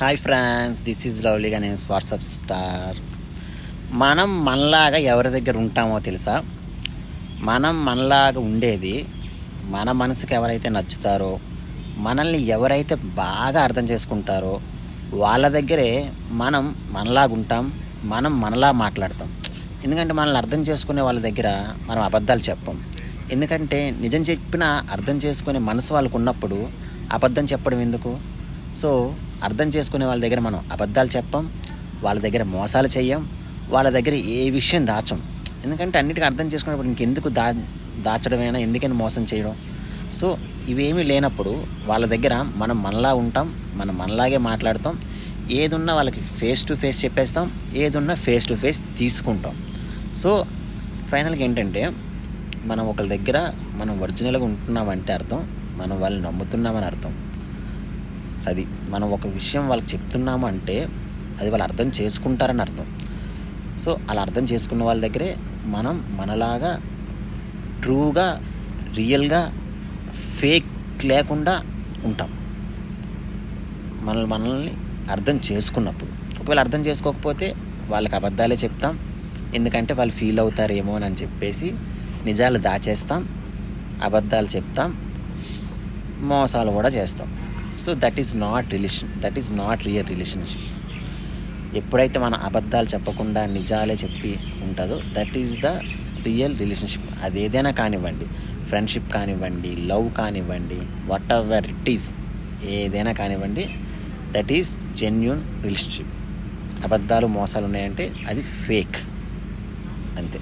Hi friends, this is lovely Ganesh WhatsApp star. మనం మనలాగా ఎవరి దగ్గర ఉంటామో తెలుసా? మనం మనలాగా ఉండేది మన మనసుకి ఎవరైతే నచ్చుతారో, మనల్ని ఎవరైతే బాగా అర్థం చేసుకుంటారో వాళ్ళ దగ్గరే మనం మనలాగా ఉంటాం, మనం మనలా మాట్లాడతాం. ఎందుకంటే మనల్ని అర్థం చేసుకునే వాళ్ళ దగ్గర మనం అబద్ధాలు చెప్పం. ఎందుకంటే నిజం చెప్పినా అర్థం చేసుకునే మనసు వాళ్ళకు ఉన్నప్పుడు అబద్ధం చెప్పడం ఎందుకు? సో అర్థం చేసుకునే వాళ్ళ దగ్గర మనం అబద్ధాలు చెప్పం, వాళ్ళ దగ్గర మోసాలు చెయ్యం, వాళ్ళ దగ్గర ఏ విషయం దాచం. ఎందుకంటే అన్నిటికీ అర్థం చేసుకున్నప్పుడు ఇంకెందుకు దాచడమైనా, ఎందుకని మోసం చేయడం? సో ఇవేమీ లేనప్పుడు వాళ్ళ దగ్గర మనం మనలా ఉంటాం, మనం మనలాగే మాట్లాడతాం. ఏదున్నా వాళ్ళకి ఫేస్ టు ఫేస్ చెప్పేస్తాం, ఏదున్నా ఫేస్ టు ఫేస్ తీసుకుంటాం. సో ఫైనల్గా ఏంటంటే, మనం ఒకరి దగ్గర మనం ఒరిజినల్గా ఉంటున్నామంటే అర్థం మనం వాళ్ళని నమ్ముతున్నామని అర్థం. అది మనం ఒక విషయం వాళ్ళకి చెప్తున్నాము అంటే అది వాళ్ళు అర్థం చేసుకుంటారని అర్థం. సో అలా అర్థం చేసుకున్న వాళ్ళ దగ్గరే మనం మనలాగా ట్రూగా, రియల్గా, ఫేక్ లేకుండా ఉంటాం. మనల్ని అర్థం చేసుకున్నప్పుడు. ఒకవేళ అర్థం చేసుకోకపోతే వాళ్ళకి అబద్ధాలే చెప్తాం, ఎందుకంటే వాళ్ళు ఫీల్ అవుతారేమో అని చెప్పేసి నిజాలు దాచేస్తాం, అబద్ధాలు చెప్తాం, మోసాలు కూడా చేస్తాం. So that is not real relationship. ఎప్పుడైతే మన అబద్ధాలు చెప్పకుండా నిజాలే చెప్పి ఉంటుందో that is the real relationship. అది ఏదైనా కానివ్వండి, ఫ్రెండ్షిప్ కానివ్వండి, లవ్ కానివ్వండి, వాట్ ఎవర్ ఇట్ ఈస్, ఏదైనా కానివ్వండి, దట్ ఈజ్ జెన్యూన్ రిలేషన్షిప్. అబద్ధాలు, మోసాలు ఉన్నాయంటే అది ఫేక్, అంతే.